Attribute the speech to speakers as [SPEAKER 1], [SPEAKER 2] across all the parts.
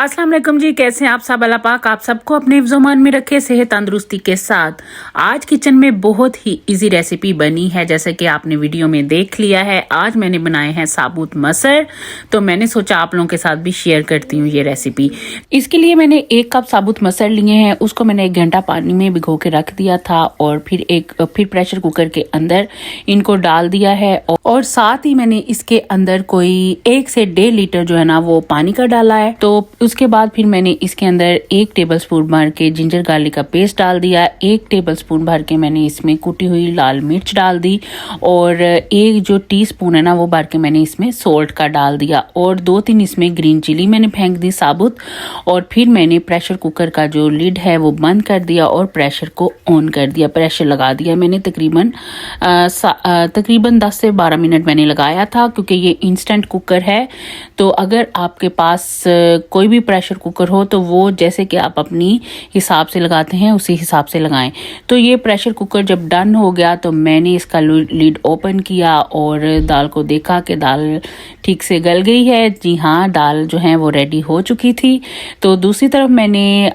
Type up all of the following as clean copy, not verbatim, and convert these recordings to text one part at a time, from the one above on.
[SPEAKER 1] अस्सलाम वालेकुम जी, कैसे हैं आप सब। अल्लाह पाक आप सबको अपने हिफ्ज़-ओ-मान में रखे, सेहत तंदुरुस्ती के साथ। आज किचन में बहुत ही इजी रेसिपी बनी है, जैसे कि आपने वीडियो में देख लिया है। आज मैंने बनाए हैं साबुत मसर, तो मैंने सोचा आप लोगों के साथ भी शेयर करती हूँ ये रेसिपी। इसके लिए मैंने 1 कप साबुत मसर लिए हैं, उसको मैंने 1 घंटा पानी में भिगो के रख दिया था और फिर प्रेशर कुकर के अंदर इनको डाल दिया है और साथ ही मैंने इसके अंदर कोई 1 से 1.5 लीटर जो है ना वो पानी का डाला है। तो उसके बाद फिर मैंने इसके अंदर 1 टेबलस्पून भर के जिंजर गार्लिक का पेस्ट डाल दिया, 1 टेबलस्पून भर के मैंने इसमें कुटी हुई लाल मिर्च डाल दी और 1 जो टीस्पून है ना वो भर के मैंने इसमें सोल्ट का डाल दिया और 2-3 इसमें ग्रीन चिली मैंने फेंक दी साबुत। और फिर मैंने प्रेशर कुकर का जो लिड है वो बंद कर दिया और प्रेशर को ऑन कर दिया, प्रेशर लगा दिया मैंने तकरीबन 10 से 12 मिनट मैंने लगाया था, क्योंकि ये इंस्टेंट कुकर है। तो अगर आपके पास कोई भी प्रेशर कुकर हो तो वो जैसे कि आप अपनी हिसाब से लगाते हैं उसी हिसाब से लगाएं। तो ये प्रेशर कुकर जब डन हो गया तो मैंने इसका लिड ओपन किया और दाल को देखा कि दाल ठीक से गल गई है। जी हाँ, दाल जो है वो रेडी हो चुकी थी। तो दूसरी तरफ मैंने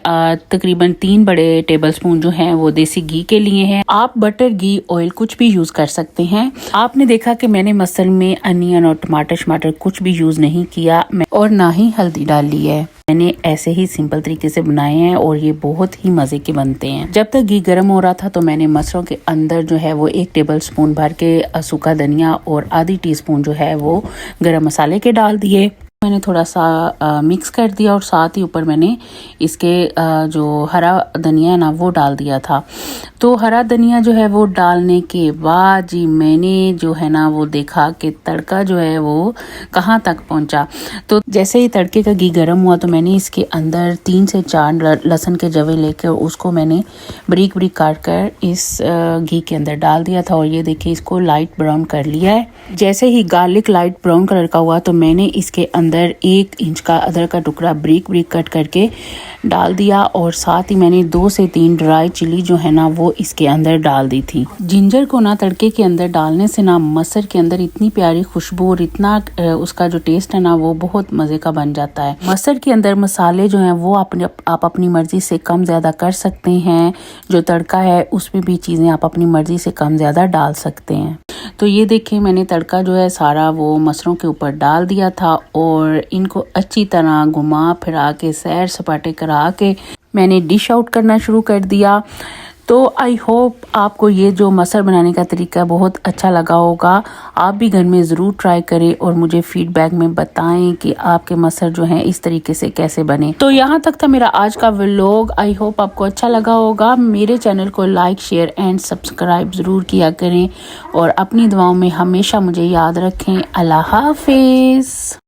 [SPEAKER 1] तकरीबन 3 बड़े टेबलस्पून जो हैं वो देसी घी के लिए हैं। आप बटर, घी, ऑयल कुछ भी यूज कर सकते हैं। आपने देखा कि मैंने मसल में अनियन और टमाटर कुछ भी यूज नहीं किया और ना ही हल्दी डाली है। मैंने ऐसे ही सिंपल तरीके से बनाए हैं और ये बहुत ही मजे के बनते हैं। जब तक घी गर्म हो रहा था तो मैंने मसरों के अंदर जो है वो 1 टेबलस्पून भर के सूखा धनिया और आधी टीस्पून जो है वो गरम मसाले के डाल दिए। मैंने थोड़ा सा मिक्स कर दिया और साथ ही ऊपर मैंने इसके जो हरा धनिया है ना वो डाल दिया था। तो हरा धनिया जो है वो डालने के बाद जी मैंने जो है ना वो देखा कि तड़का जो है वो कहाँ तक पहुँचा। तो जैसे ही तड़के का घी गर्म हुआ तो मैंने इसके अंदर 3 से 4 लहसुन के जवे लेकर उसको मैंने बारीक बारीक काट कर इस घी के अंदर डाल दिया था और ये देखिए इसको लाइट ब्राउन कर लिया है। जैसे ही गार्लिक लाइट ब्राउन कलर का हुआ तो मैंने इसके अंदर 1 इंच का अदरक का टुकड़ा बारीक बारीक कट करके डाल दिया और साथ ही मैंने 2 से 3 ड्राई चिली जो है ना वो इसके अंदर डाल दी थी। जिंजर को ना तड़के के अंदर डालने से ना मसर के अंदर इतनी प्यारी खुशबू और इतना उसका जो टेस्ट है ना वो बहुत मजे का बन जाता है। मसर के अंदर मसाले जो हैं वो आप अपनी मर्जी से कम ज्यादा कर सकते हैं। जो तड़का है उसमें भी चीजें आप अपनी मर्जी से कम ज्यादा डाल सकते हैं। तो ये देखिए मैंने तड़का जो है सारा वो मसरों के ऊपर डाल दिया था और इनको अच्छी तरह घुमा फिरा के सैर सपाटे करा के मैंने डिश आउट करना शुरू कर दिया। तो आई होप आपको ये जो मसर बनाने का तरीका बहुत अच्छा लगा होगा। आप भी घर में ज़रूर ट्राई करें और मुझे फीडबैक में बताएं कि आपके मसर जो हैं इस तरीके से कैसे बने। तो यहाँ तक था मेरा आज का व्लॉग। आई होप आपको अच्छा लगा होगा। मेरे चैनल को लाइक, शेयर एंड सब्सक्राइब ज़रूर किया करें और अपनी दुआओं में हमेशा मुझे याद रखें। अल्लाह हाफिज़।